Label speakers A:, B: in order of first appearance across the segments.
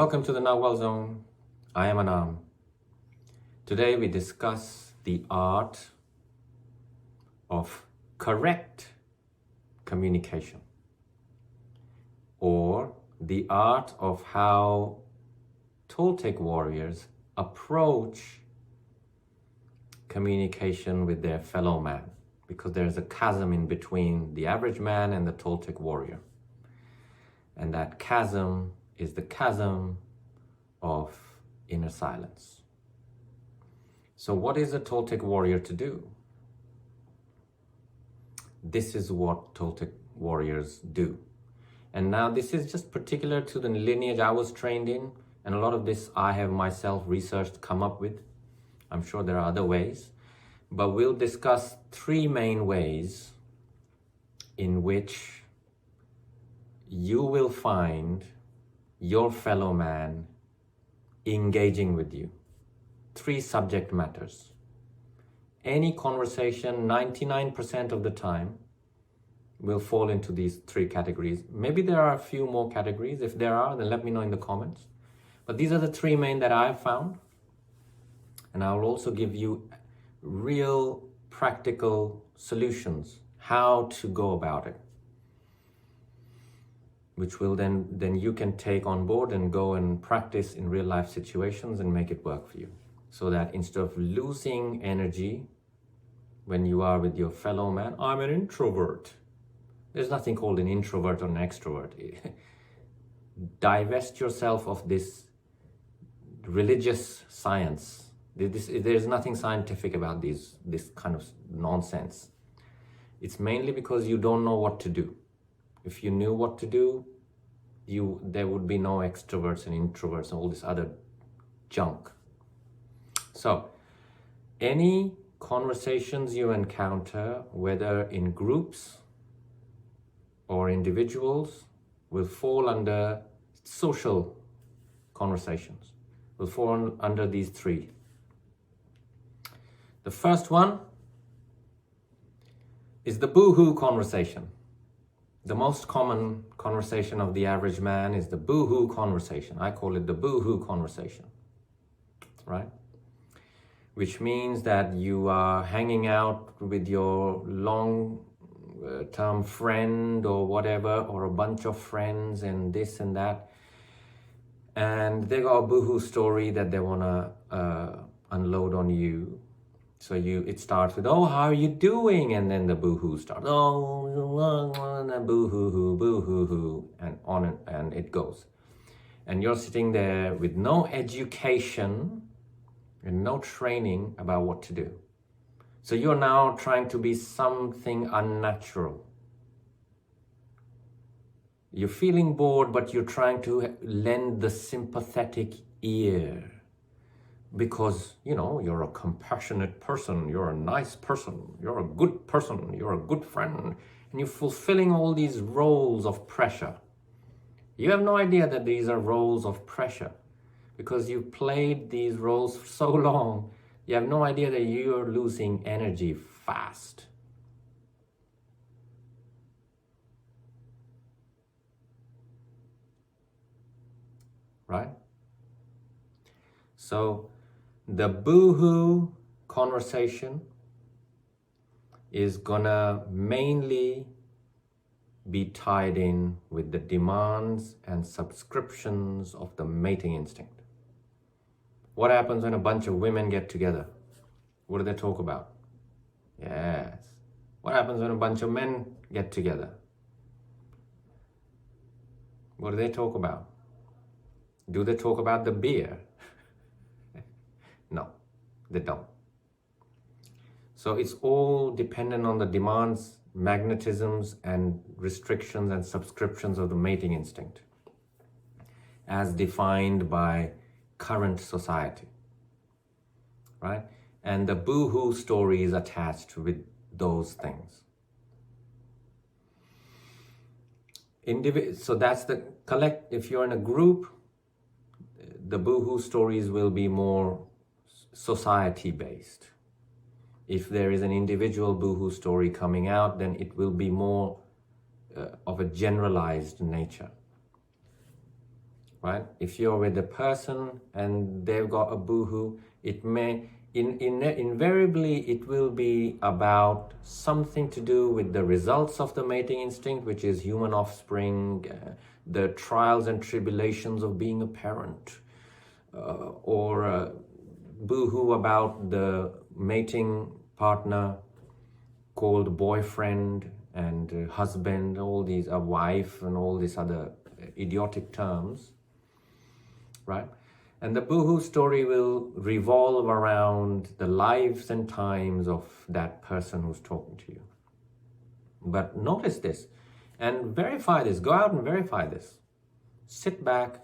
A: Welcome to the Nagual Zone. I am Anaam. Today we discuss the art of correct communication, or the art of how Toltec warriors approach communication with their fellow man, because there's a chasm in between the average man and the Toltec warrior. And that chasm is the chasm of inner silence. So what is a Toltec warrior to do? This is what Toltec warriors do. And now this is just particular to the lineage I was trained in, and a lot of this I have myself researched, come up with. I'm sure there are other ways, but we'll discuss three main ways in which you will find your fellow man engaging with you. Three subject matters. Any conversation, 99% of the time, will fall into these three categories. Maybe there are a few more categories. If there are, then let me know in the comments. But these are the three main that I've found. And I will also give you real practical solutions, how to go about it, which will then you can take on board and go and practice in real life situations and make it work for you. So that instead of losing energy when you are with your fellow man, I'm an introvert. There's nothing called an introvert or an extrovert. Divest yourself of this religious science. There's nothing scientific about this kind of nonsense. It's mainly because you don't know what to do. If you knew what to do, there would be no extroverts and introverts and all this other junk. So, any conversations you encounter, whether in groups or individuals, will fall under social conversations, will fall under these three. The first one is the Boohoo conversation. The most common conversation of the average man is the Boohoo conversation. I call it the Boohoo conversation, right? Which means that you are hanging out with your long-term friend or whatever, or a bunch of friends and this and that. And they got a Boohoo story that they want to unload on you. So it starts with, oh, how are you doing? And then the boohoo starts, oh, boo-hoo-hoo, boo-hoo-hoo, and on and it goes. And you're sitting there with no education and no training about what to do. So you're now trying to be something unnatural. You're feeling bored, but you're trying to lend the sympathetic ear. Because, you're a compassionate person, you're a nice person, you're a good person, you're a good friend, and you're fulfilling all these roles of pressure. You have no idea that these are roles of pressure, because you've played these roles for so long, you have no idea that you're losing energy fast. Right? So, the Boohoo conversation is gonna mainly be tied in with the demands and subscriptions of the mating instinct. What happens when a bunch of women get together? What do they talk about? Yes. What happens when a bunch of men get together? What do they talk about? Do they talk about the beer? No, they don't. So it's all dependent on the demands, magnetisms, and restrictions and subscriptions of the mating instinct, as defined by current society, right? And the Boohoo story is attached with those things. So that's the if you're in a group, the Boohoo stories will be more society-based. If there is an individual Boohoo story coming out, then it will be more of a generalized nature. right? If you're with a person and they've got a boohoo, it may, invariably, it will be about something to do with the results of the mating instinct, which is human offspring, the trials and tribulations of being a parent, or boohoo about the mating partner called boyfriend and husband, all these, a wife, and all these other idiotic terms, right? And the Boohoo story will revolve around the lives and times of that person who's talking to you. But notice this and verify this. Go out and verify this. Sit back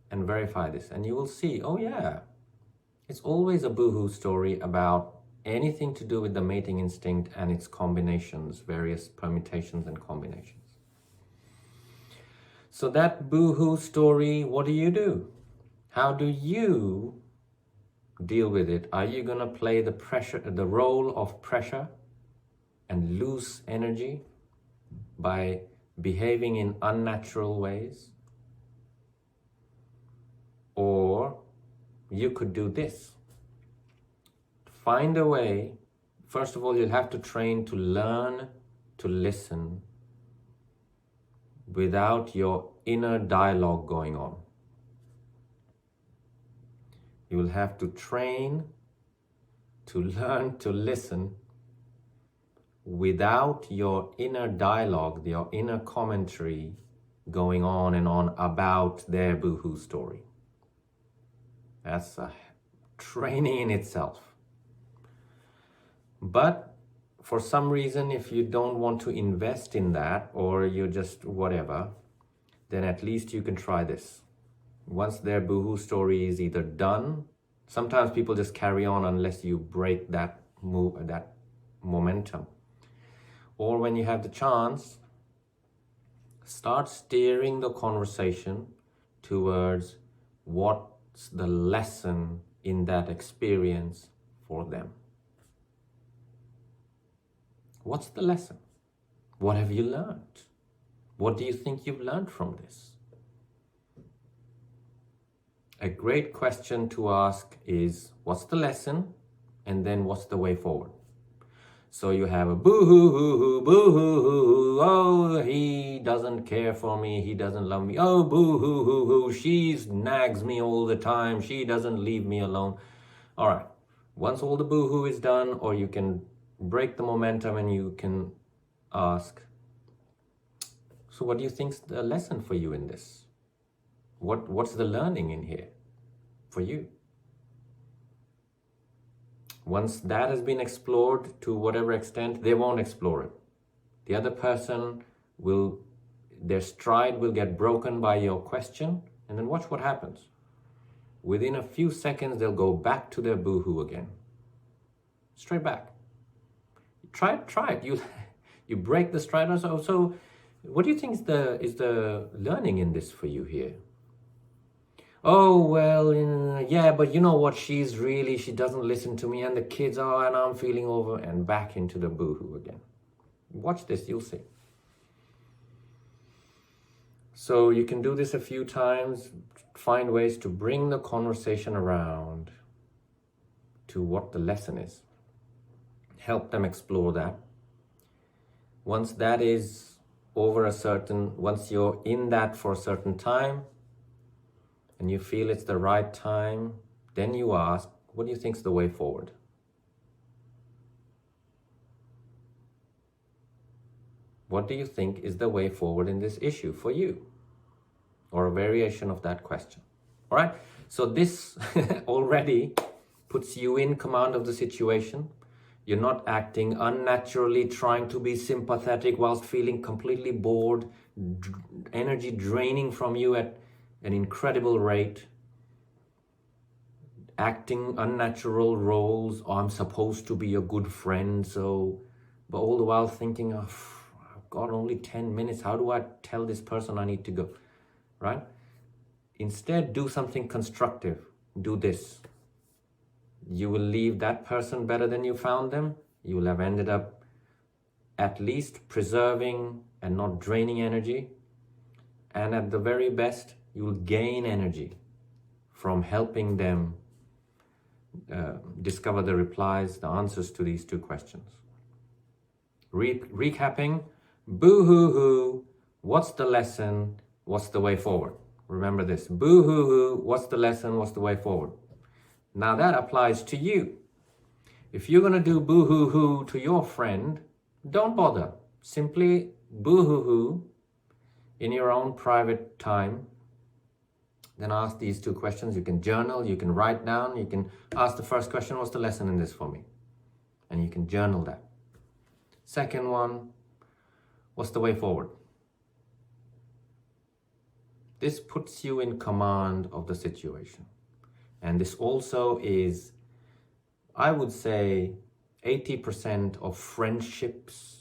A: and verify this, and you will see, oh yeah, it's always a Boohoo story about anything to do with the mating instinct and its combinations, various permutations and combinations. So that Boohoo story, what do? How do you deal with it? Are you going to play the role of pressure and lose energy by behaving in unnatural ways? Or you could do this. Find a way. First of all, you'll have to train to learn to listen without your inner dialogue going on. You will have to train to learn to listen without your inner dialogue, your inner commentary going on and on about their Boohoo story. That's a training in itself. But for some reason, if you don't want to invest in that, or you just whatever, then at least you can try this. Once their Boohoo story is either done, sometimes people just carry on unless you break that momentum. Or when you have the chance, start steering the conversation towards what's the lesson in that experience for them. What's the lesson? What have you learned? What do you think you've learned from this? A great question to ask is, what's the lesson? And then what's the way forward? So you have a boo-hoo, boo-hoo, oh, he doesn't care for me, he doesn't love me. Oh, boo-hoo, she nags me all the time, she doesn't leave me alone. All right, once all the boo-hoo is done, or you can break the momentum and you can ask, so what do you think's the lesson for you in this? What's the learning in here for you? Once that has been explored to whatever extent, they won't explore it. The other person their stride will get broken by your question, and then watch what happens. Within a few seconds, they'll go back to their boohoo again. Straight back. Try it. You break the stride. So what do you think is the learning in this for you here? Oh, well, yeah, but you know what? She doesn't listen to me, and the kids are, and I'm feeling over, and back into the boohoo again. Watch this, you'll see. So you can do this a few times, find ways to bring the conversation around to what the lesson is. Help them explore that. Once that is once you're in that for a certain time, and you feel it's the right time, then you ask, what do you think's the way forward? What do you think is the way forward in this issue for you? Or a variation of that question. All right? So this already puts you in command of the situation. You're not acting unnaturally, trying to be sympathetic whilst feeling completely bored, energy draining from you at an incredible rate, acting unnatural roles. Oh, I'm supposed to be a good friend, but all the while thinking, oh, I've got only 10 minutes. How do I tell this person I need to go, right? Instead, do something constructive. Do this. You will leave that person better than you found them. You will have ended up at least preserving and not draining energy. And at the very best, You will gain energy from helping them discover the replies, the answers to these two questions. Recapping, boo-hoo-hoo, what's the lesson, what's the way forward? Remember this, boo-hoo-hoo, what's the lesson, what's the way forward? Now that applies to you. If you're going to do boo-hoo-hoo to your friend, don't bother. Simply boo-hoo-hoo in your own private time. Then ask these two questions. You can journal, you can write down, you can ask the first question, what's the lesson in this for me? And you can journal that. Second one, what's the way forward? This puts you in command of the situation. And this also is, I would say, 80% of friendships,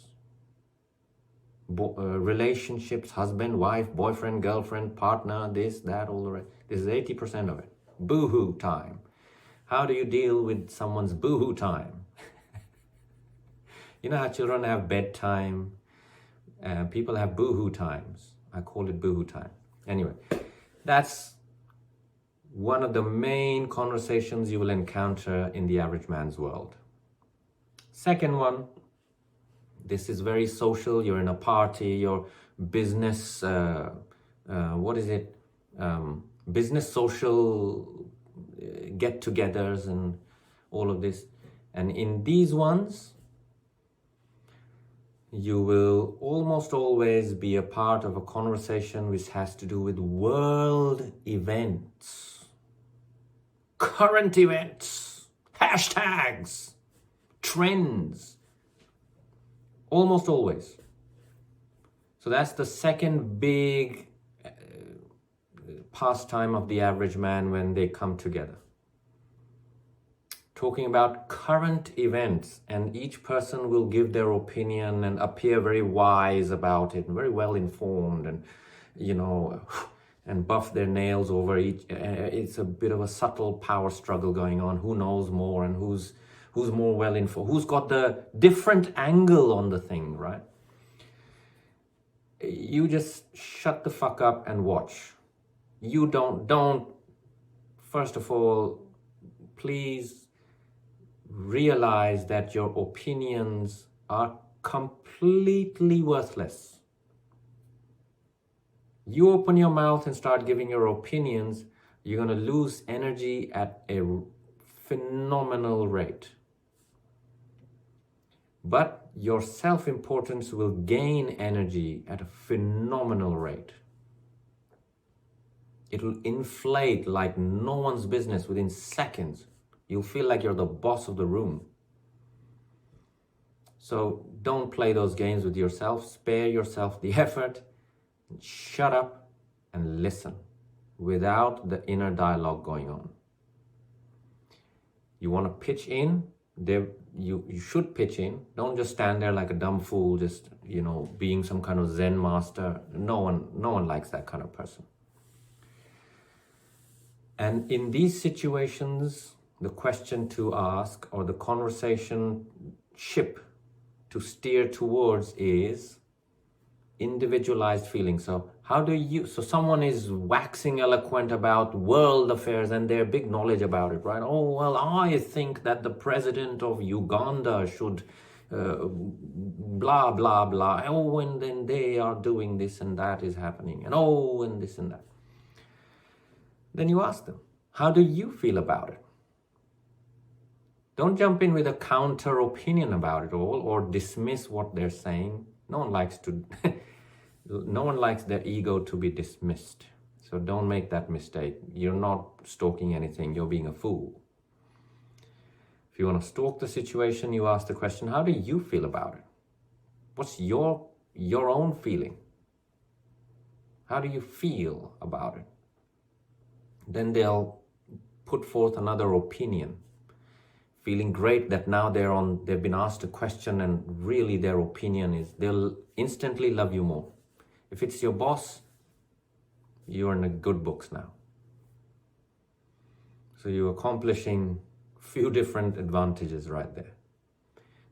A: relationships, husband, wife, boyfriend, girlfriend, partner, this, that, all the rest. This is 80% of it. Boohoo time. How do you deal with someone's boohoo time? You know how children have bedtime? People have boohoo times. I call it boohoo time. Anyway, that's one of the main conversations you will encounter in the average man's world. Second one, this is very social. You're in a party, your business, business social get-togethers and all of this. And in these ones, you will almost always be a part of a conversation which has to do with world events, current events, hashtags, trends, almost always. So that's the second big pastime of the average man when they come together. Talking about current events, and each person will give their opinion and appear very wise about it, and very well informed, and and buff their nails over each. It's a bit of a subtle power struggle going on. Who knows more and who's more well informed? Who's got the different angle on the thing, right? You just shut the fuck up and watch. You don't. First of all, please realize that your opinions are completely worthless. You open your mouth and start giving your opinions, you're going to lose energy at a phenomenal rate. But your self-importance will gain energy at a phenomenal rate. It will inflate like no one's business within seconds. You'll feel like you're the boss of the room. So don't play those games with yourself. Spare yourself the effort. Shut up and listen without the inner dialogue going on. You want to pitch in? You should pitch in. Don't just stand there like a dumb fool, just being some kind of Zen master. No one likes that kind of person. And in these situations, the question to ask or the conversation ship to steer towards is individualized feeling. So someone is waxing eloquent about world affairs and their big knowledge about it, right? Oh, well, I think that the president of Uganda should blah, blah, blah. Oh, and then they are doing this and that is happening. And oh, and this and that. Then you ask them, how do you feel about it? Don't jump in with a counter opinion about it all or dismiss what they're saying. No one likes their ego to be dismissed. So don't make that mistake. You're not stalking anything. You're being a fool. If you want to stalk the situation, you ask the question, how do you feel about it? What's your own feeling? How do you feel about it? Then they'll put forth another opinion, feeling great that now they've been asked a question and really their opinion is, they'll instantly love you more. If it's your boss, you're in the good books now. So you're accomplishing a few different advantages right there.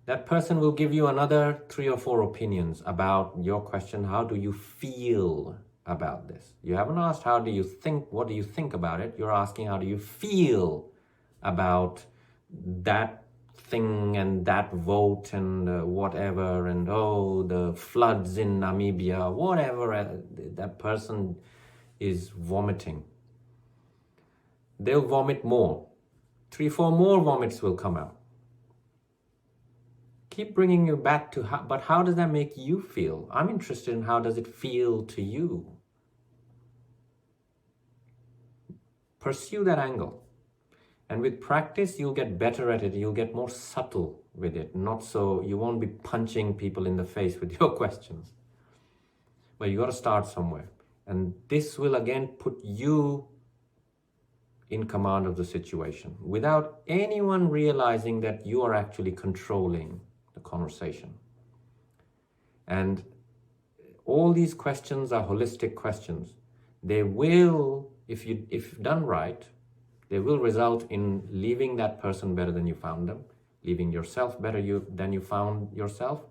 A: That person will give you another 3 or 4 opinions about your question. How do you feel about this. You haven't asked how do you think, what do you think about it? You're asking how do you feel about that thing and that vote and whatever, and oh, the floods in Namibia, whatever that person is vomiting. They'll vomit more. 3-4 more vomits will come out. Keep bringing you back to but how does that make you feel? I'm interested in how does it feel to you? Pursue that angle. And with practice, you'll get better at it. You'll get more subtle with it. Not so, you won't be punching people in the face with your questions. But you got to start somewhere. And this will again put you in command of the situation without anyone realizing that you are actually controlling the conversation. And all these questions are holistic questions. They will, if done right, they will result in leaving that person better than you found them, leaving yourself better than you found yourself,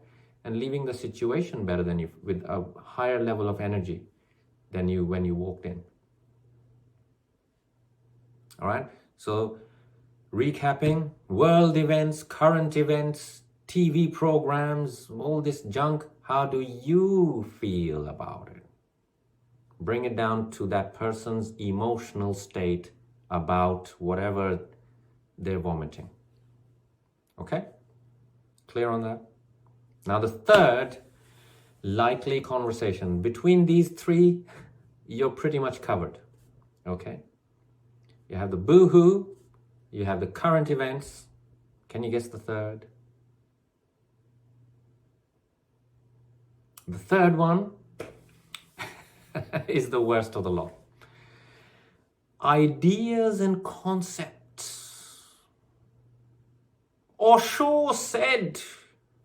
A: and leaving the situation better than you, with a higher level of energy than you when you walked in. All right, so recapping, world events, current events, TV programs, all this junk, how do you feel about it? Bring it down to that person's emotional state about whatever they're vomiting. Okay? Clear on that? Now the third likely conversation. Between these three, you're pretty much covered. Okay? You have the boohoo, you have the current events. Can you guess the third? The third one is the worst of the lot. Ideas and concepts. Osho said,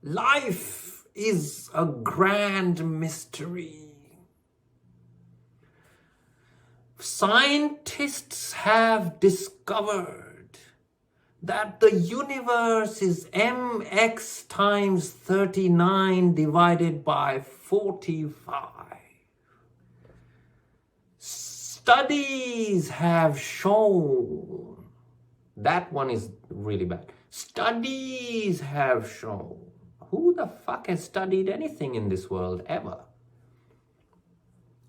A: life is a grand mystery. Scientists have discovered that the universe is mx times 39 divided by 45. Studies have shown, that one is really bad. Studies have shown, who the fuck has studied anything in this world ever?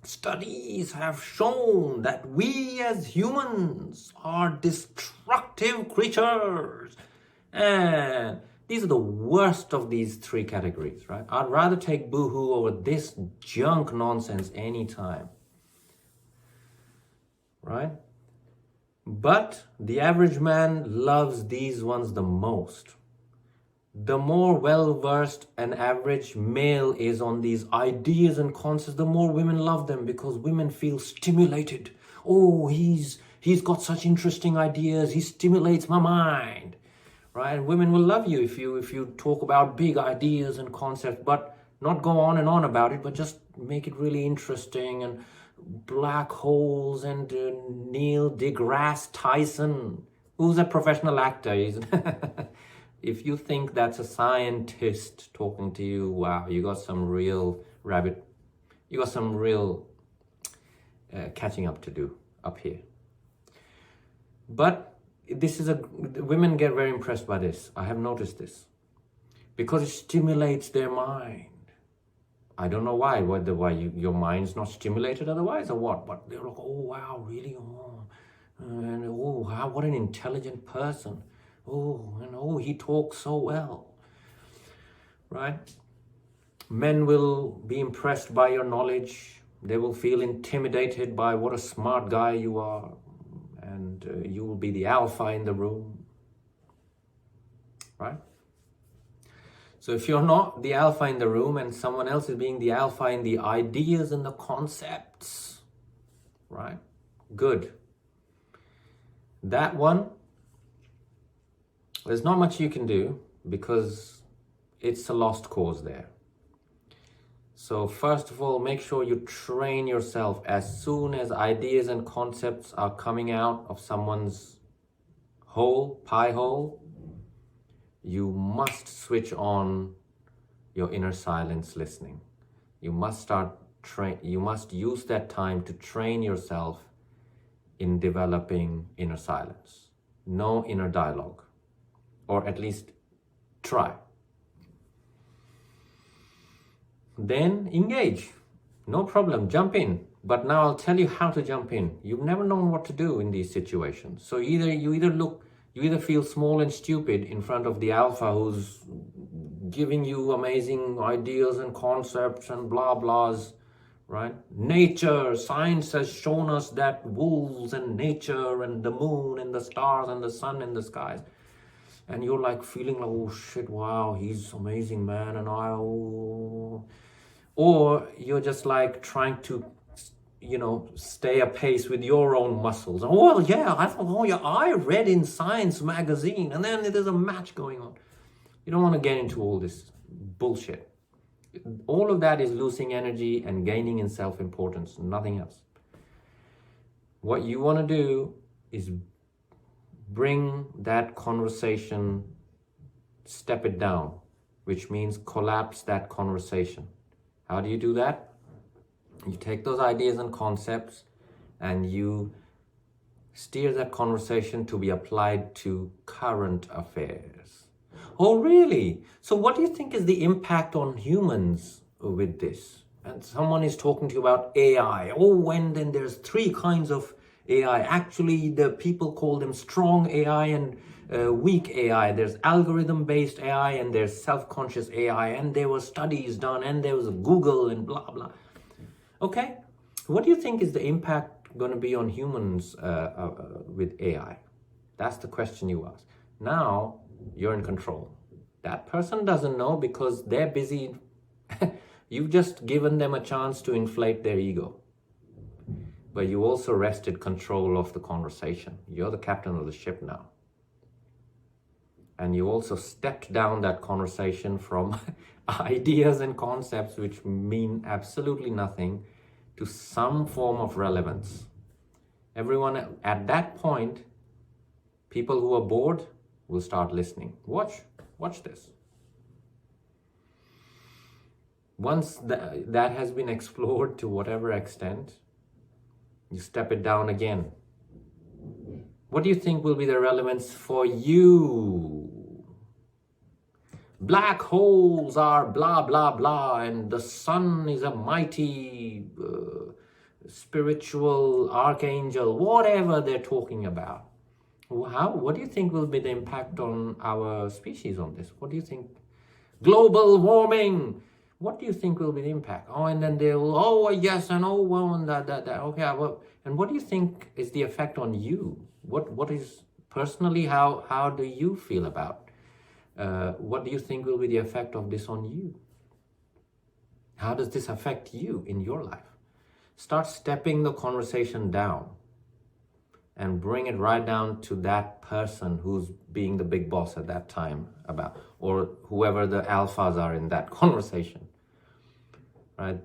A: Studies have shown that we as humans are destructive creatures. And these are the worst of these three categories, right? I'd rather take boohoo over this junk nonsense anytime. Right? But the average man loves these ones the most. The more well-versed an average male is on these ideas and concepts, the more women love them because women feel stimulated. Oh, he's got such interesting ideas. He stimulates my mind, right? And women will love you if you talk about big ideas and concepts, but not go on and on about it, but just make it really interesting. And black holes and Neil deGrasse Tyson, who's a professional actor. If you think that's a scientist talking to you, wow, you got some real catching up to do up here. But women get very impressed by this. I have noticed this because it stimulates their mind. I don't know why, your mind's not stimulated otherwise or what, but they're like, oh wow, really, oh, and oh wow, what an intelligent person. Oh, and oh, he talks so well, right? Men will be impressed by your knowledge. They will feel intimidated by what a smart guy you are, and you will be the alpha in the room, right? So if you're not the alpha in the room and someone else is being the alpha in the ideas and the concepts, right? Good. That one, there's not much you can do because it's a lost cause there. So first of all, make sure you train yourself as soon as ideas and concepts are coming out of someone's pie hole, you must switch on your inner silence listening. You must start You must use that time to train yourself in developing inner silence. No inner dialogue, or at least try. Then engage. No problem, jump in. But now I'll tell you how to jump in. You've never known what to do in these situations. So you either feel small and stupid in front of the alpha who's giving you amazing ideas and concepts and blah blahs, right? Nature, science has shown us that wolves and nature and the moon and the stars and the sun and the skies. And you're like feeling like, oh shit, wow, he's amazing, man. And or you're just like trying to, stay apace with your own muscles. Oh, well, yeah, I read in Science magazine, and then there's a match going on. You don't want to get into all this bullshit. All of that is losing energy and gaining in self-importance, nothing else. What you want to do is bring that conversation, step it down, which means collapse that conversation. How do you do that? You take those ideas and concepts and you steer that conversation to be applied to current affairs. Oh, really? So what do you think is the impact on humans with this? And someone is talking to you about AI. Oh, and then there's 3 kinds of AI. Actually, the people call them strong AI and weak AI. There's algorithm-based AI and there's self-conscious AI. And there were studies done and there was Google and blah, blah. Okay, what do you think is the impact going to be on humans with AI? That's the question you ask. Now you're in control. That person doesn't know because they're busy. You've just given them a chance to inflate their ego. But you also wrested control of the conversation. You're the captain of the ship now. And you also stepped down that conversation from ideas and concepts which mean absolutely nothing to some form of relevance. Everyone at that point, people who are bored will start listening. Watch this. Once that has been explored to whatever extent, you step it down again. What do you think will be the relevance for you? Black holes are blah, blah, blah, and the sun is a mighty spiritual archangel, whatever they're talking about. What do you think will be the impact on our species on this? What do you think? Global warming. What do you think will be the impact? Oh, and then they'll, yes, and well, and that. Okay, well, and what do you think is the effect on you? What is, personally, how do you feel about? What do you think will be the effect of this on you? How does this affect you in your life? Start stepping the conversation down and bring it right down to that person who's being the big boss at that time or whoever the alphas are in that conversation, right?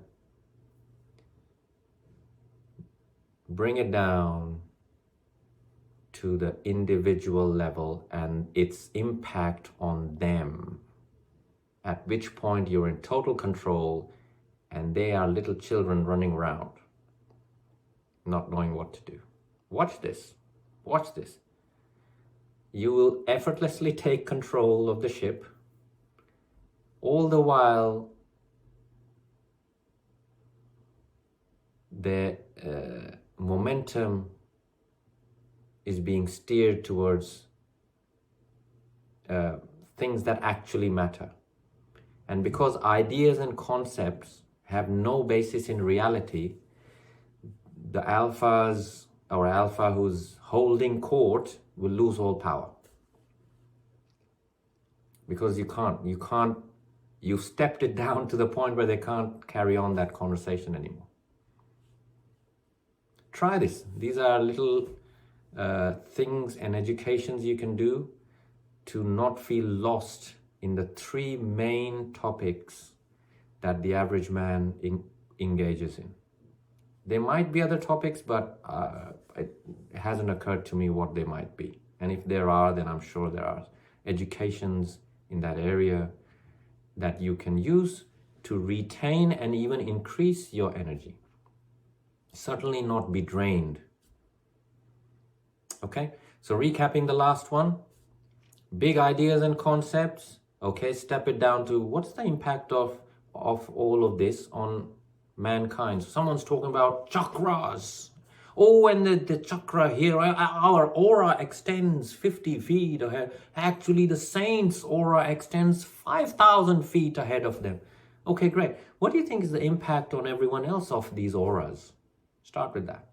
A: Bring it down to the individual level and its impact on them, at which point you're in total control and they are little children running around, not knowing what to do. Watch this. You will effortlessly take control of the ship, all the while the momentum is being steered towards things that actually matter. And because ideas and concepts have no basis in reality, the alphas or alpha who's holding court will lose all power. Because you've stepped it down to the point where they can't carry on that conversation anymore. Try this. These are little things and educations you can do to not feel lost in the 3 main topics that the average man engages in. There might be other topics, but it hasn't occurred to me what they might be. And if there are, then I'm sure there are educations in that area that you can use to retain and even increase your energy. Certainly not be drained. Okay, so recapping the last one, big ideas and concepts. Okay, step it down to what's the impact of all of this on mankind. So someone's talking about chakras. Oh, and the chakra here, our aura extends 50 feet ahead. Actually, the saint's aura extends 5,000 feet ahead of them. Okay, great. What do you think is the impact on everyone else of these auras? Start with that.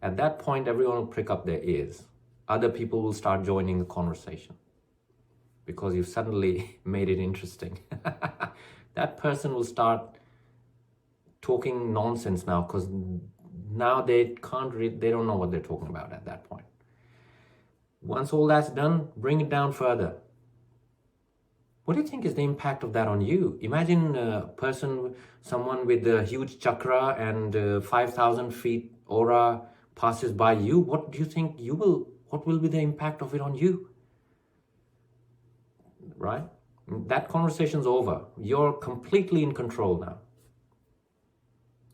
A: At that point, everyone will prick up their ears. Other people will start joining the conversation because you've suddenly made it interesting. That person will start talking nonsense now because now they don't know what they're talking about at that point. Once all that's done, bring it down further. What do you think is the impact of that on you? Imagine a person, someone with a huge chakra and 5,000 feet aura passes by you. What do you think what will be the impact of it on you? Right? That conversation's over. You're completely in control now.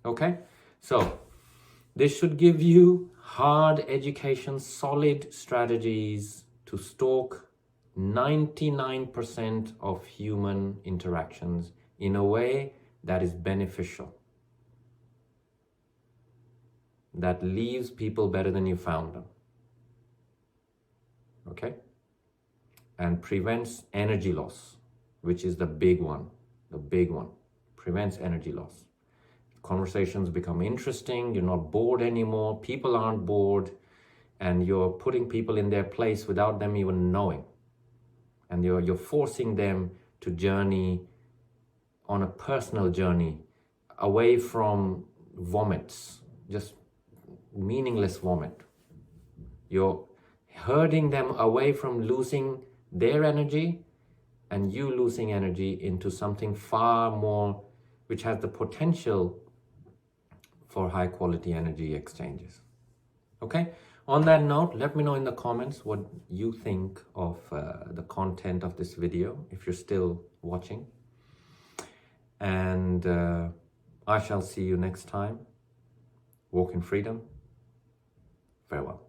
A: Okay? So, this should give you hard education, solid strategies to stalk 99% of human interactions in a way that is beneficial, that leaves people better than you found them. Okay? And prevents energy loss, which is the big one. Prevents energy loss. Conversations become interesting, you're not bored anymore, people aren't bored, and you're putting people in their place without them even knowing. And you're forcing them to journey on a personal journey away from vomits, just meaningless vomit. You're herding them away from losing their energy and you losing energy into something far more, which has the potential for high quality energy exchanges. Okay? On that note, let me know in the comments what you think of the content of this video, if you're still watching. And I shall see you next time. Walk in freedom. Farewell.